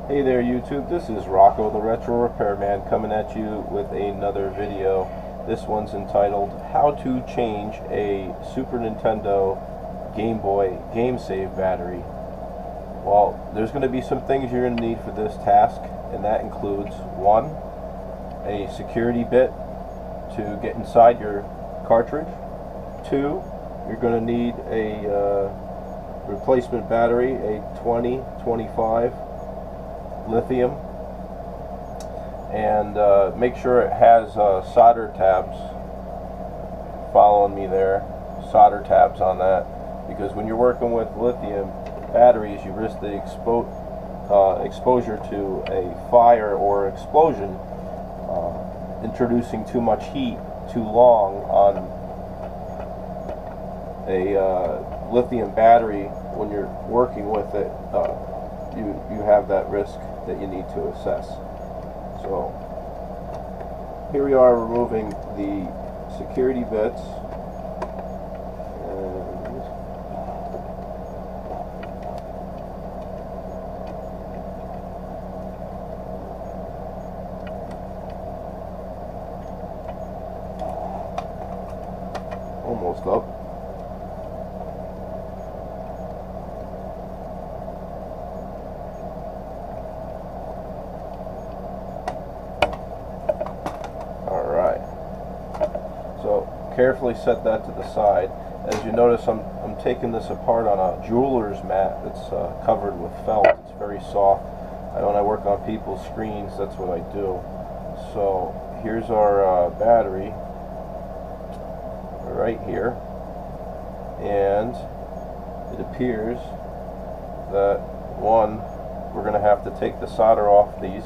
Hey there YouTube, this is Rocco the Retro Repairman coming at you with another video. This one's entitled How to Change a Super Nintendo Game Boy Game Save Battery. Well, there's going to be some things you're going to need for this task, and that includes 1. A security bit to get inside your cartridge. 2. You're going to need a replacement battery, a 2025 lithium, and make sure it has solder tabs. Following me there, solder tabs on that, because when you're working with lithium batteries, you risk the exposure to a fire or explosion, introducing too much heat too long on a lithium battery. When you're working with it, you have that risk that you need to assess. So here we are removing the security bits, and almost up. So carefully set that to the side. As you notice, I'm taking this apart on a jeweler's mat that's covered with felt. It's very soft. When I work on people's screens, that's what I do. So here's our battery right here, and it appears that we're going to have to take the solder off these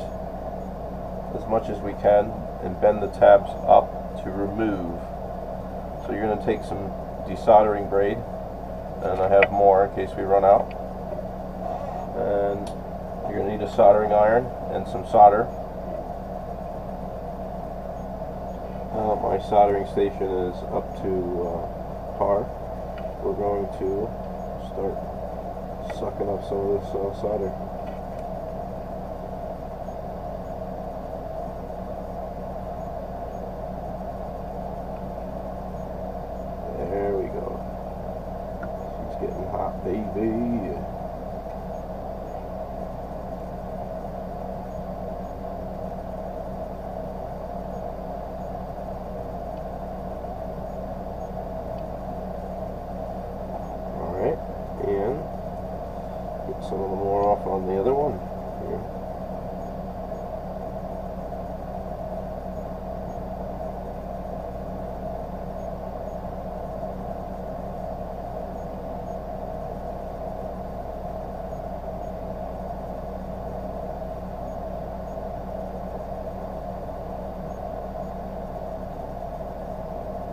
as much as we can and bend the tabs up to remove. So you're going to take some desoldering braid, and I have more in case we run out, and you're going to need a soldering iron and some solder. My soldering station is up to par. We're going to start sucking up some of this solder. There we go. She's getting hot, baby. Alright, and get some of the more off on the other one here.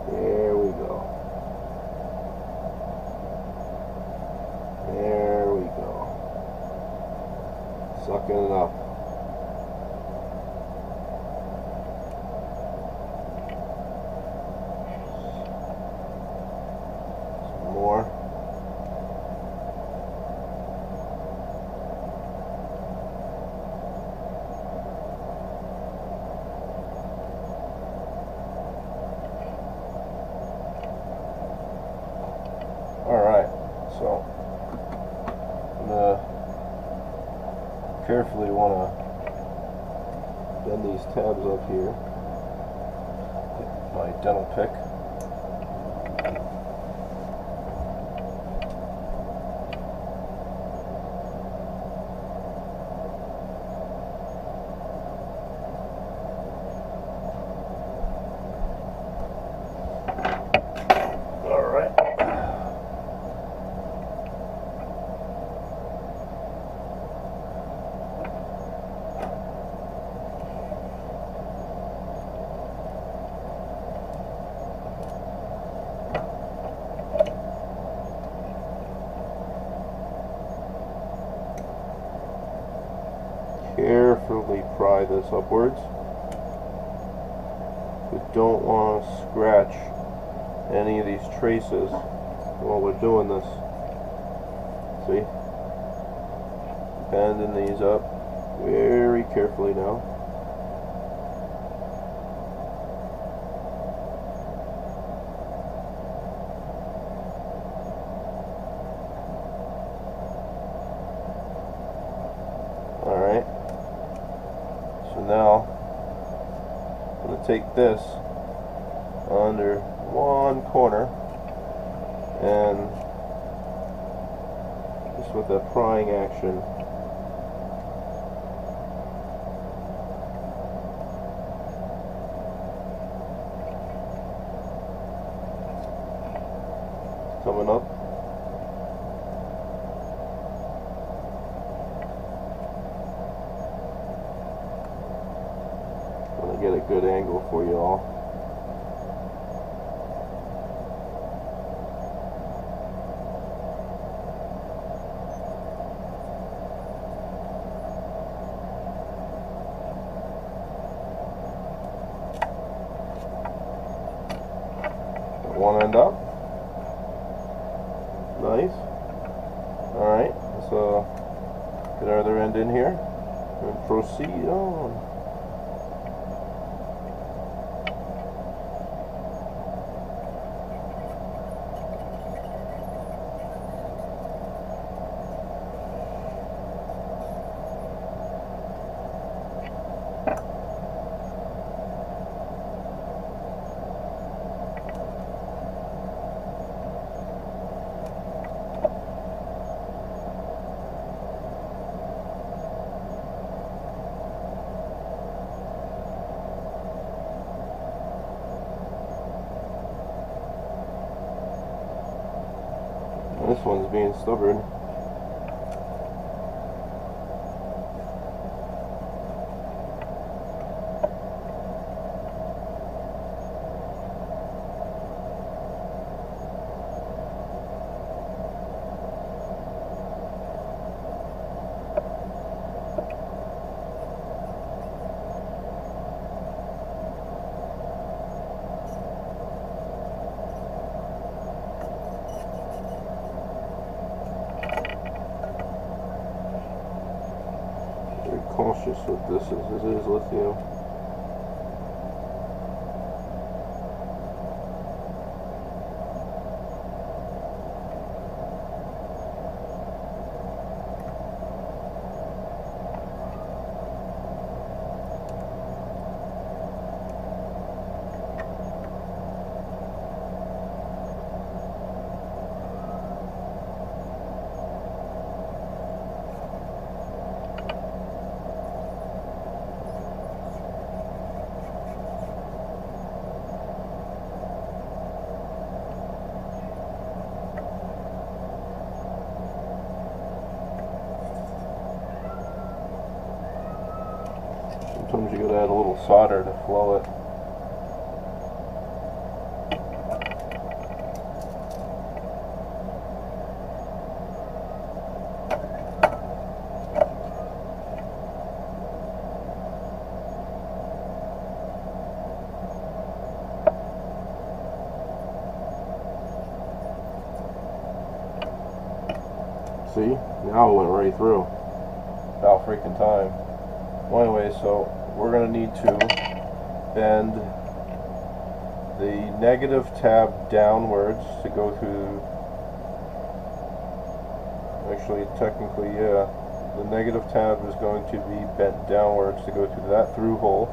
There we go. There we go. Sucking it up. Some more. Alright, so I'm going to carefully want to bend these tabs up here. Get my dental pick. Alright. Carefully pry this upwards. We don't want to scratch any of these traces while we're doing this. See? Bending these up. very carefully now. Alright, so now I'm going to take this under one corner and just with a prying action coming up. I'm going to get a good angle for you all. One end up. Nice. Alright, so get our other end in here and proceed on. This one's being stubborn. Cautious with this as it is with you. Sometimes you gotta add a little solder to flow it. See? Now it went right through. About freaking time. Well, anyway, so we're going to need to bend the negative tab downwards to go through. Actually, technically, yeah. The negative tab is going to be bent downwards to go through that through hole.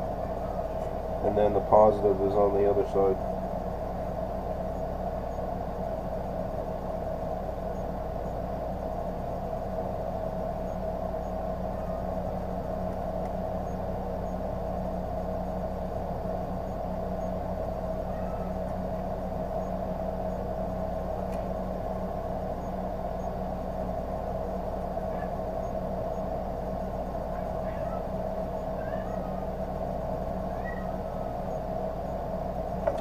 And then the positive is on the other side.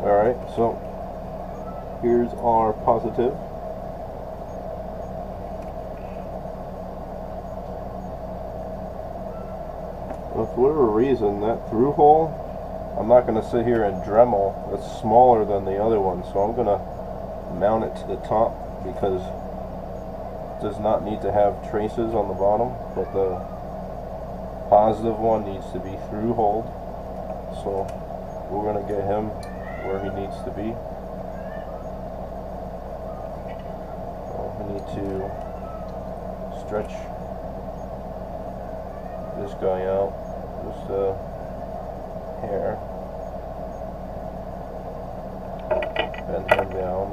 Alright, so here's our positive. Well, for whatever reason, that through hole, I'm not going to sit here and Dremel. It's smaller than the other one, so I'm going to mount it to the top because it does not need to have traces on the bottom, but the positive one needs to be through hold, so we're going to get him where he needs to be. We need to stretch this guy out just a hair, bend him down.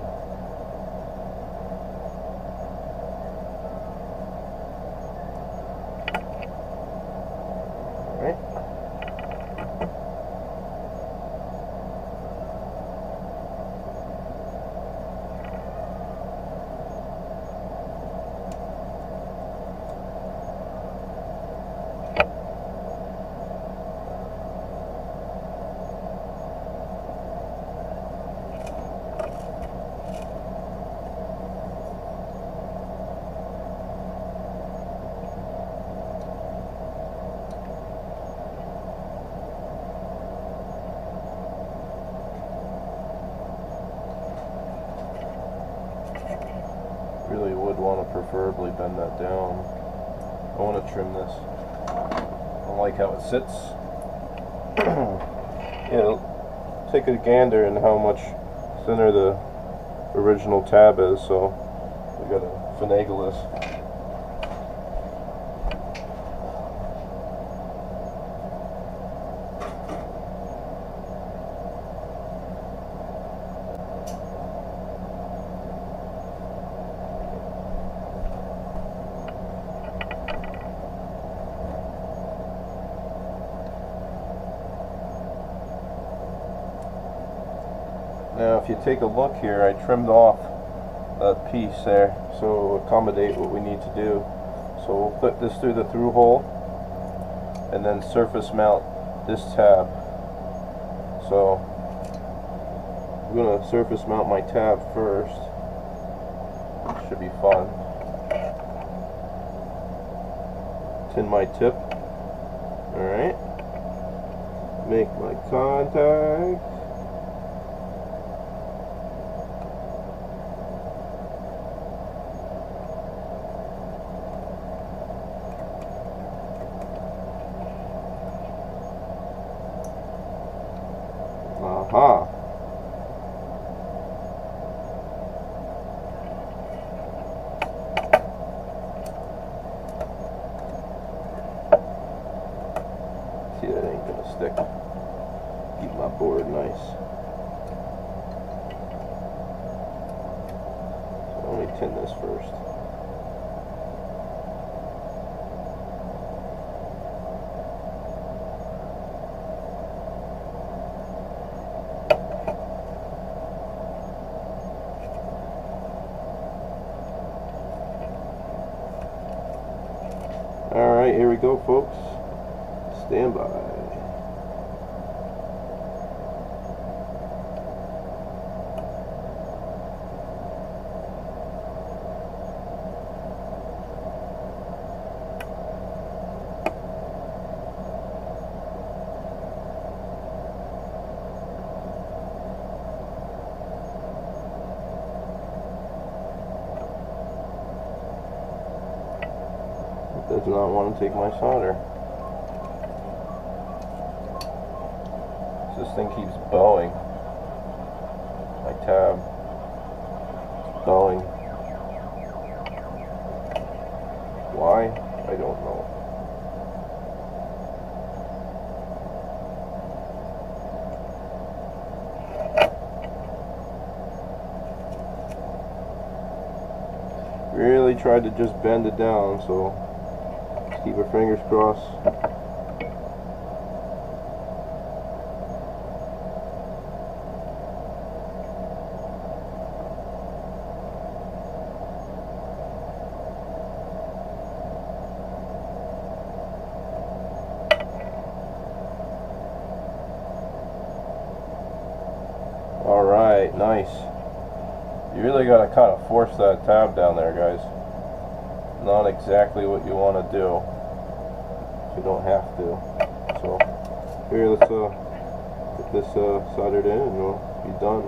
Really would want to preferably bend that down. I want to trim this. I like how it sits. Yeah, take a gander in how much thinner the original tab is, so we gotta finagle this. Now if you take a look here, I trimmed off that piece there so accommodate what we need to do. So we'll put this through the through hole and then surface mount this tab. So I'm going to surface mount my tab first. Should be fun. Tin my tip. Alright. Make my contact. Aha. See, that ain't gonna stick. Keep my board nice. So let me tin this first. Alright, here we go, folks. Stand by. Does not want to take my solder. This thing keeps bowing. My tab is bowing. Why? I don't know. Really tried to just bend it down, so keep our fingers crossed. Alright, nice. You really got to kind of force that tab down there, guys. Not exactly what you want to do. You don't have to. So here, let's get this soldered in and we'll be done.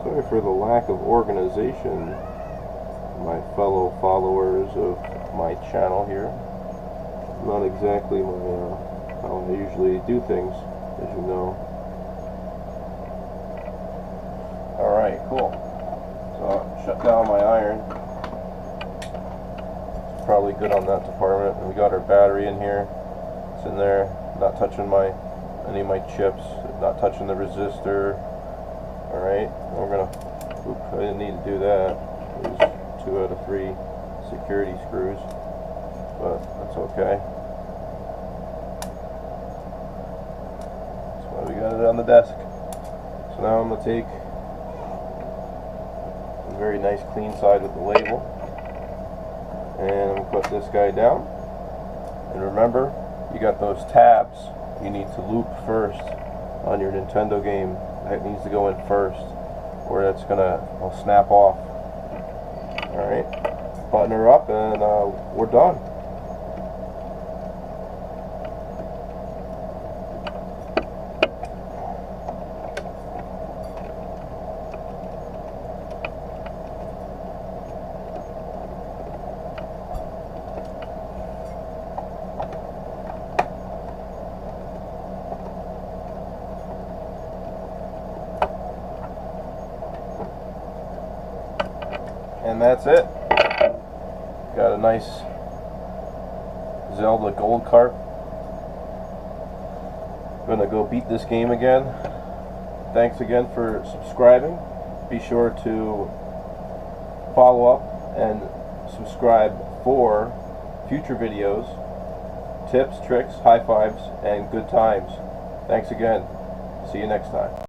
Sorry for the lack of organization, my fellow followers of my my channel here. Not exactly how I usually do things, as you know. Alright, cool. So shut down my iron. It's probably good on that department. And we got our battery in here. It's in there. Not touching any of my chips. Not touching the resistor. Alright, we're gonna. Oop, I didn't need to do that. There's 2 out of 3 security screws, but that's okay. That's why we got it on the desk. So now I'm gonna take a very nice clean side with the label, and I'm gonna put this guy down. And remember, you got those tabs. You need to loop first on your Nintendo game. That needs to go in first, or it's it'll snap off. Alright, button her up, and we're done. And that's it. Got a nice Zelda gold cart. Gonna go beat this game again. Thanks again for subscribing. Be sure to follow up and subscribe for future videos, tips, tricks, high fives, and good times. Thanks again. See you next time.